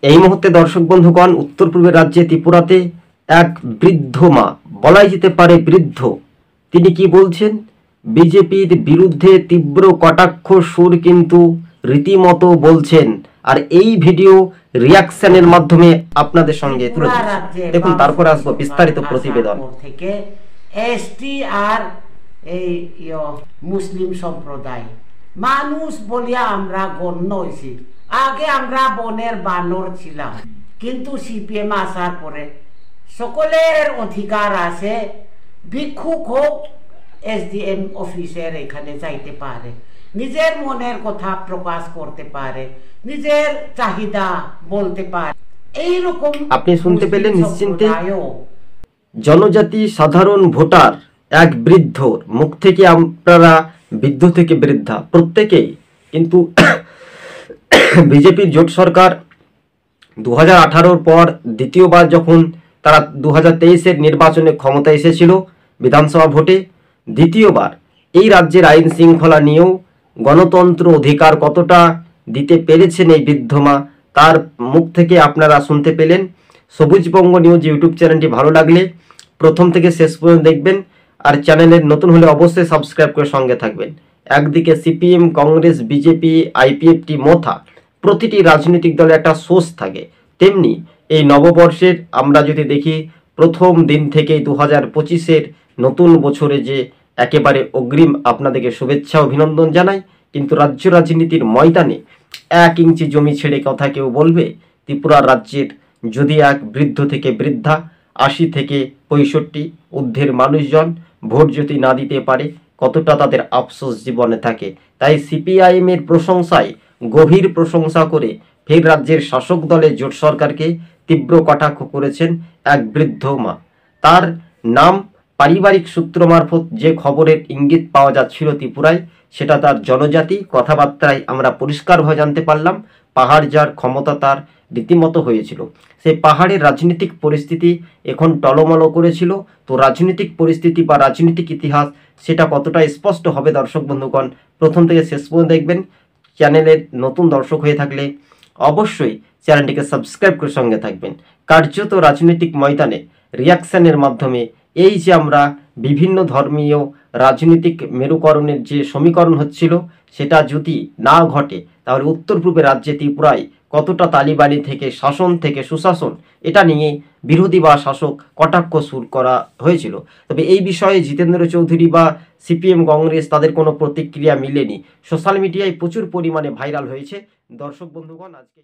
এই মুহূর্তে দর্শক বন্ধুগণ, উত্তর পূর্বের রাজ্যে ত্রিপুরাতে এক বৃদ্ধ মা, বলাই যেতে পারে বৃদ্ধ, তিনি কি বলছেন? বিজেপির বিরুদ্ধে তীব্র কটাক্ষ সুর কিন্তু রীতিমতো বলছেন, আর এই ভিডিও রিয়াকশনের মাধ্যমে আপনাদের সঙ্গে তুলে ধরছি। দেখুন, তারপর আসবো বিস্তারিত প্রতিবেদন থেকে। এসটি আর এই মুসলিম সম্প্রদায় মানুষ বলিয়া আমরা গণ্য হয়েছি। আগে আমরা বনের বানর ছিলাম, কিন্তু সিপিএম আসার পরে সকলের অধিকার আছে। ভিক্ষুক হোক এসডিএম অফিসের এখানে যাইতে পারে, নিজের মনের কথা প্রকাশ করতে পারে, নিজের চাহিদা বলতে পারে। এইরকম আপনি শুনতে পেলেন নিশ্চিন্তে জনজাতি সাধারণ ভোটার এক বৃদ্ধর মুখ থেকে। আপনারা বৃদ্ধ থেকে বৃদ্ধা প্রত্যেকেই কিন্তু বিজেপির জোট সরকার 2018 পর দ্বিতীয়বার যখন তারা 2023-এর নির্বাচনে ক্ষমতা এসেছিল বিধানসভা ভোটে, দ্বিতীয়বার এই রাজ্যের আইন শৃঙ্খলা নিয়েও গণতন্ত্র অধিকার কতটা দিতে পেরেছেন এই বৃদ্ধমা, তার মুখ থেকে আপনারা শুনতে পেলেন। সবুজবঙ্গ নিউজ ইউটিউব চ্যানেলটি ভালো লাগলে প্রথম থেকে শেষ পর্যন্ত দেখবেন, আর চ্যানেলের নতুন হলে অবশ্যই সাবস্ক্রাইব করে সঙ্গে থাকবেন। একদিকে সিপিএম, কংগ্রেস, বিজেপি, আইপিএফটি মোথা প্রতিটি রাজনৈতিক দলে একটা সোর্স থাকে, তেমনি এই নববর্ষের আমরা যদি দেখি প্রথম দিন থেকেই 2025-এর নতুন বছরে যে একেবারে অগ্রিম আপনাদেরকে শুভেচ্ছা অভিনন্দন জানাই। কিন্তু রাজ্য রাজনীতির ময়দানে 1 ইঞ্চি জমি ছেড়ে কথা কেউ বলবে? ত্রিপুরা রাজ্যের যদি এক বৃদ্ধ থেকে বৃদ্ধা 80 থেকে 65 ঊর্ধ্বের মানুষজন ভোট যদি না দিতে পারে, কতটা তাদের আফসোস জীবনে থাকে। তাই সিপিআইএম এর প্রশংসায় গভীর প্রশংসা করে ফের রাজ্যের শাসক দলের জোট সরকারকে তীব্র কটাক্ষ করেছেন এক বৃদ্ধ মা। তার নাম পারিবারিক সূত্র মারফত যে খবরের ইঙ্গিত পাওয়া যাচ্ছিল ত্রিপুরায়, সেটা তার জনজাতি। কথাবার্তায় আমরা পরিষ্কারভাবে জানতে পারলাম পাহাড় যার ক্ষমতা তার রীতিমতো হয়েছিল। সেই পাহাড়ের রাজনৈতিক পরিস্থিতি এখন টলমলো করেছিল। তো রাজনৈতিক পরিস্থিতি বা রাজনৈতিক ইতিহাস সেটা কতটা স্পষ্ট হবে দর্শক বন্ধুগণ, প্রথম থেকে শেষ পর্যন্ত দেখবেন। চ্যানেলের নতুন দর্শক হয়ে থাকলে অবশ্যই চ্যানেলটিকে সাবস্ক্রাইব করে সঙ্গে থাকবেন। কার্যত রাজনৈতিক ময়দানে রিয়াকশনের মাধ্যমে এই যে আমরা বিভিন্ন ধর্মীয় রাজনৈতিক মেরুকরণের যে সমীকরণ হচ্ছিল, সেটা যদি না ঘটে তাহলে উত্তর পূর্বের রাজ্যে ত্রিপুরায় কতটা তালিবানি থেকে শাসন থেকে সুশাসন, এটা নিয়ে বিরোধী বা শাসক কটাক্ষ সুর করা হয়েছিল। তবে এই বিষয়ে জিতেন্দ্র চৌধুরী বা সিপিএম, কংগ্রেস তাদের কোনো প্রতিক্রিয়া মিলেনি। সোশ্যাল মিডিয়ায় প্রচুর পরিমাণে ভাইরাল হয়েছে দর্শক বন্ধুগণ। আজকে